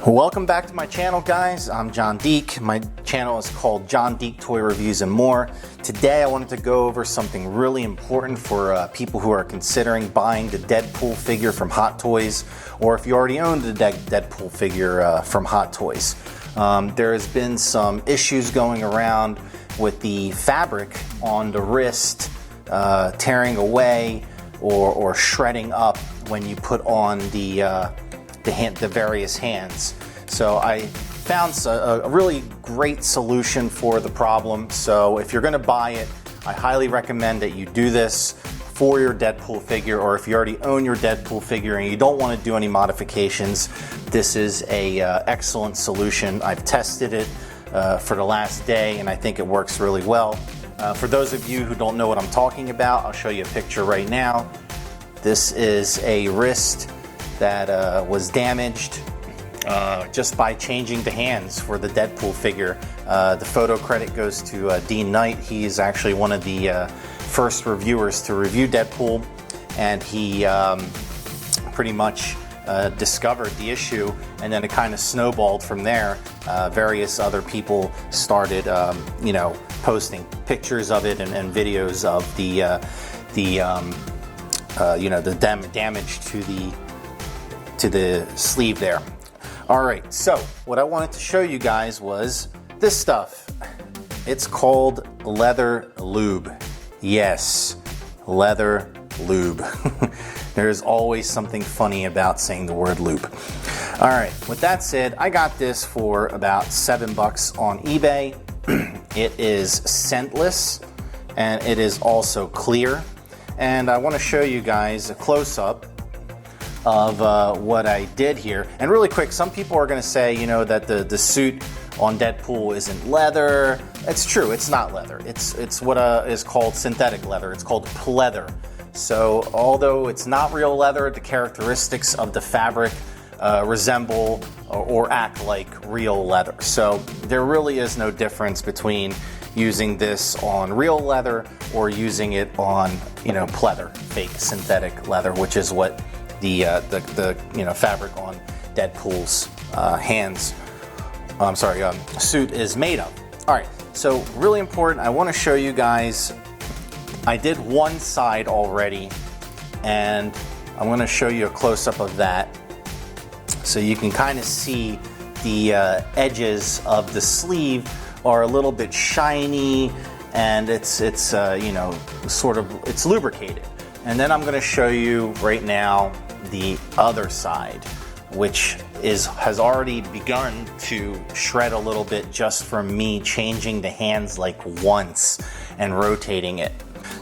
Welcome back to my channel, guys. I'm John Deak. My channel is called John Deak Toy Reviews and More. Today I wanted to go over something really important for people who are considering buying the Deadpool figure from Hot Toys, or if you already own the Deadpool figure from Hot Toys. There has been some issues going around with the fabric on the wrist tearing away or shredding up when you put on the various hands. So I found a really great solution for the problem. So if you're going to buy it, I highly recommend that you do this for your Deadpool figure, or if you already own your Deadpool figure and you don't want to do any modifications, this is a excellent solution. I've tested it for the last day and I think it works really well. For those of you who don't know what I'm talking about, I'll show you a picture right now. This is a wrist that was damaged just by changing the hands for the Deadpool figure. The photo credit goes to Dean Knight. He's actually one of the first reviewers to review Deadpool, and he pretty much discovered the issue, and then it kind of snowballed from there. Various other people started posting pictures of it and videos of the damage to the sleeve there. Alright, so what I wanted to show you guys was this stuff. It's called leather lube. Yes, leather lube. There's always something funny about saying the word lube. Alright, with that said, I got this for about $7 on eBay. It is scentless and it is also clear. And I want to show you guys a close-up of what I did here. And really quick, some people are going to say, that the suit on Deadpool isn't leather. It's true, it's not leather. It's what is called synthetic leather. It's called pleather. So although it's not real leather, the characteristics of the fabric resemble or act like real leather. So there really is no difference between using this on real leather or using it on pleather, fake synthetic leather, which is what the fabric on Deadpool's suit is made of. All right, so really important, I want to show you guys, I did one side already, and I'm going to show you a close-up of that so you can kind of see the edges of the sleeve are a little bit shiny, and it's lubricated. And then I'm going to show you right now the other side, which has already begun to shred a little bit just from me changing the hands like once and rotating it.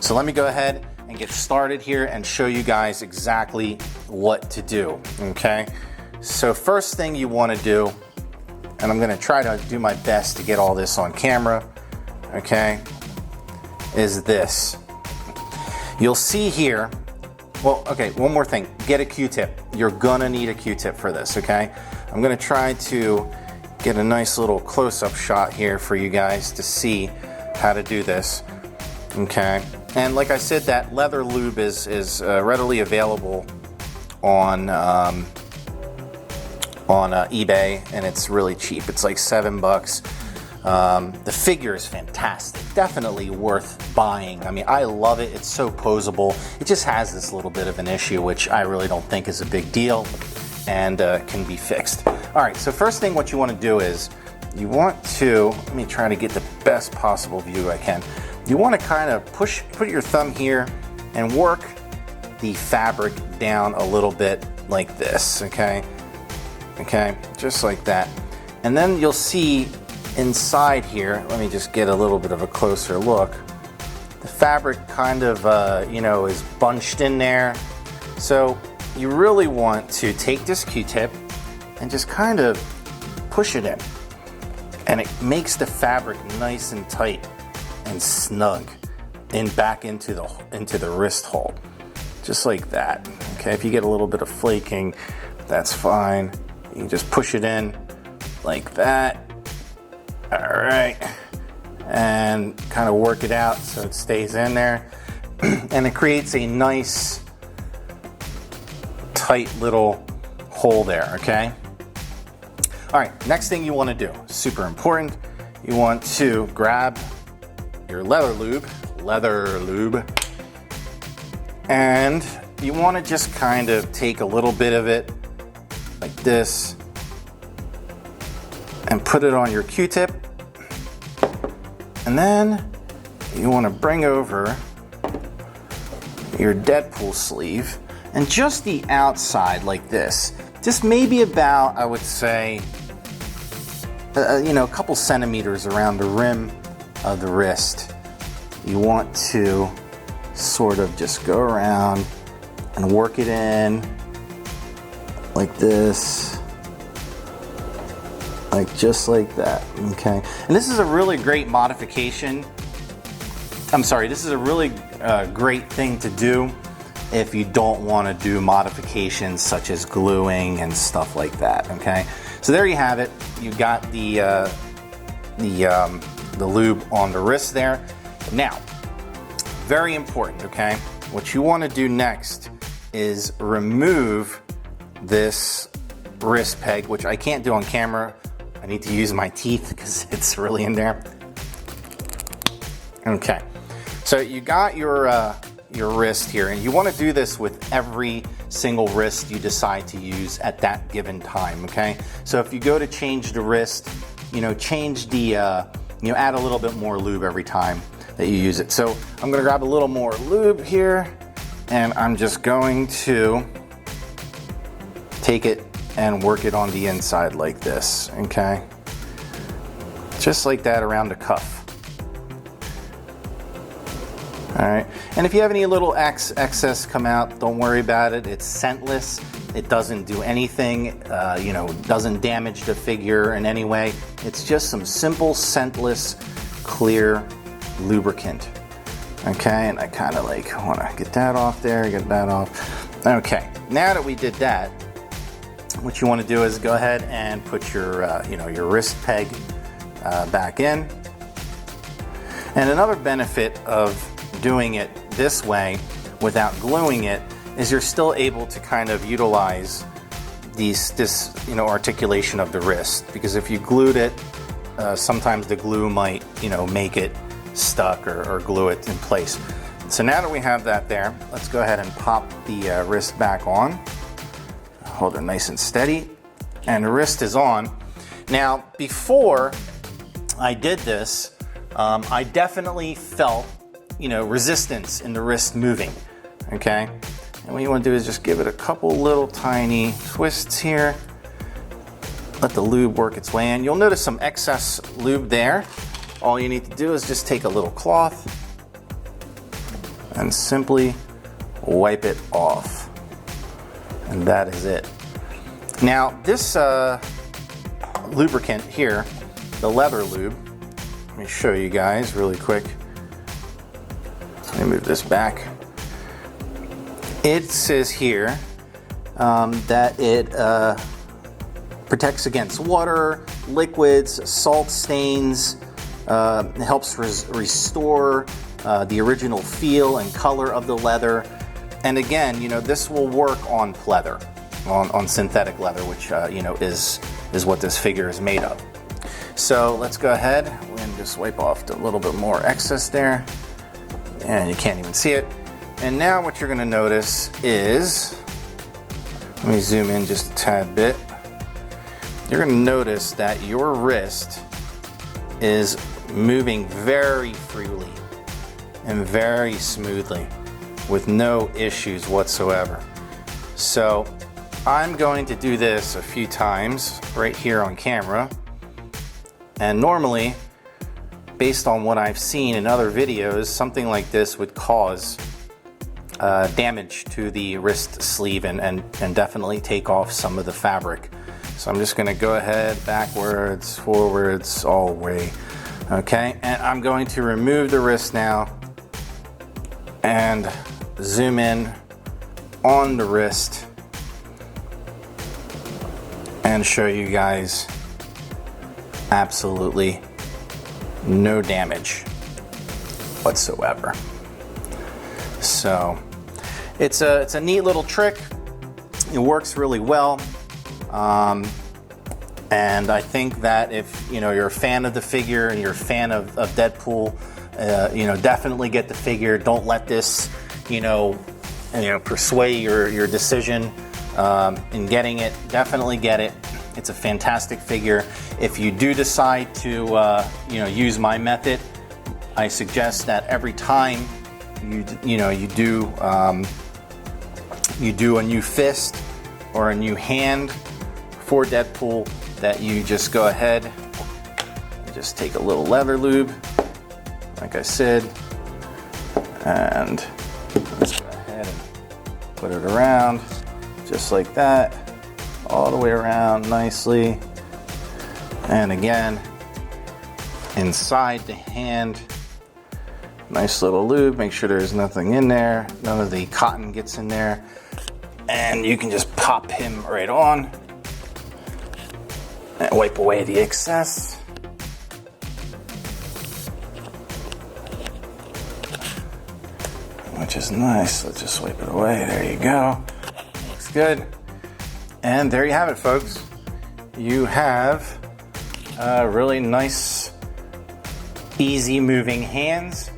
So let me go ahead and get started here and show you guys exactly what to do, okay? So first thing you want to do, and I'm going to try to do my best to get all this on camera, okay, is this. You'll see here, well, okay, one more thing. Get a Q-tip. You're gonna need a Q-tip for this, okay? I'm gonna try to get a nice little close-up shot here for you guys to see how to do this, okay? And like I said, that leather lube is readily available on eBay, and it's really cheap. It's like $7. The figure is fantastic, definitely worth buying. I mean, I love it. It's so posable. It just has this little bit of an issue, which I really don't think is a big deal and can be fixed. All right, so first thing what you want to do is you want to, let me try to get the best possible view I can. You want to kind of put your thumb here and work the fabric down a little bit like this, okay? Okay, just like that. And then you'll see inside here, let me just get a little bit of a closer look. The fabric kind of, is bunched in there. So you really want to take this Q-tip and just kind of push it in. And it makes the fabric nice and tight and snug back into the wrist hole. Just like that. Okay, if you get a little bit of flaking, that's fine. You can just push it in like that. All right, and kind of work it out so it stays in there, and it creates a nice tight little hole there, okay? All right, next thing you want to do, super important, you want to grab your leather lube, and you want to just kind of take a little bit of it like this and put it on your Q-tip, and then you want to bring over your DeadPool sleeve and just the outside like this, just maybe about, I would say, a couple centimeters around the rim of the wrist. You want to sort of just go around and work it in like this, just like that, okay? And this is a really great modification. This is a really great thing to do if you don't want to do modifications such as gluing and stuff like that, okay? So there you have it. You got the lube on the wrist there. Now, very important, okay? What you want to do next is remove this wrist peg, which I can't do on camera. I need to use my teeth because it's really in there. Okay, so you got your wrist here, and you want to do this with every single wrist you decide to use at that given time, okay? So if you go to change the wrist, change the, add a little bit more lube every time that you use it. So I'm gonna grab a little more lube here, and I'm just going to take it and work it on the inside like this, okay? Just like that around the cuff. All right, and if you have any little excess come out, don't worry about it. It's scentless. It doesn't do anything, doesn't damage the figure in any way. It's just some simple, scentless, clear lubricant. Okay, and I kind of want to get that off there, get that off. Okay, now that we did that, what you want to do is go ahead and put your, your wrist peg back in. And another benefit of doing it this way without gluing it is you're still able to kind of utilize this articulation of the wrist, because if you glued it, sometimes the glue might make it stuck or glue it in place. So now that we have that there, let's go ahead and pop the wrist back on. Hold it nice and steady, and the wrist is on. Now before I did this, I definitely felt resistance in the wrist moving, okay? And what you want to do is just give it a couple little tiny twists here. Let the lube work its way in. You'll notice some excess lube there. All you need to do is just take a little cloth and simply wipe it off. And that is it. Now this lubricant here, the leather lube, let me show you guys really quick. Let me move this back. It says here that it protects against water, liquids, salt stains. It helps restore the original feel and color of the leather. And again, this will work on pleather, on synthetic leather, which is what this figure is made of. So let's go ahead and just wipe off a little bit more excess there. And you can't even see it. And now what you're gonna notice is, let me zoom in just a tad bit. You're gonna notice that your wrist is moving very freely and very smoothly with no issues whatsoever. So I'm going to do this a few times right here on camera. And normally, based on what I've seen in other videos, something like this would cause damage to the wrist sleeve and definitely take off some of the fabric. So I'm just gonna go ahead, backwards, forwards, all the way. Okay, and I'm going to remove the wrist now and zoom in on the wrist and show you guys absolutely no damage whatsoever. So it's a neat little trick. It works really well. And And I think that if you're a fan of the figure and you're a fan of DeadPool, definitely get the figure. Don't let this persuade your decision in getting it. Definitely get it. It's a fantastic figure. If you do decide to use my method, I suggest that every time you do a new fist or a new hand for DeadPool, that you just go ahead and just take a little leather lube, like I said, and let's go ahead and put it around just like that, all the way around nicely. And again, inside the hand, nice little lube. Make sure there's nothing in there, none of the cotton gets in there, and you can just pop him right on and wipe away the excess. Which is nice. Let's just wipe it away. There you go. Looks good. And there you have it, folks. You have really nice, easy moving hands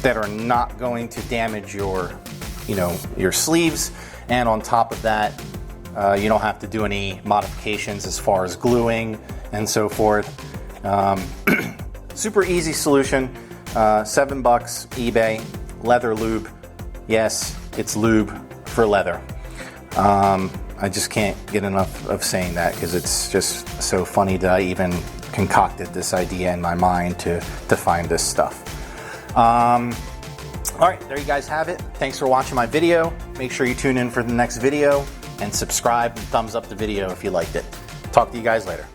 that are not going to damage your sleeves. And on top of that, you don't have to do any modifications as far as gluing and so forth. Super easy solution. $7 eBay. Leather lube. Yes, it's lube for leather. I just can't get enough of saying that because it's just so funny that I even concocted this idea in my mind to find this stuff. All right, there you guys have it. Thanks for watching my video. Make sure you tune in for the next video and subscribe and thumbs up the video if you liked it. Talk to you guys later.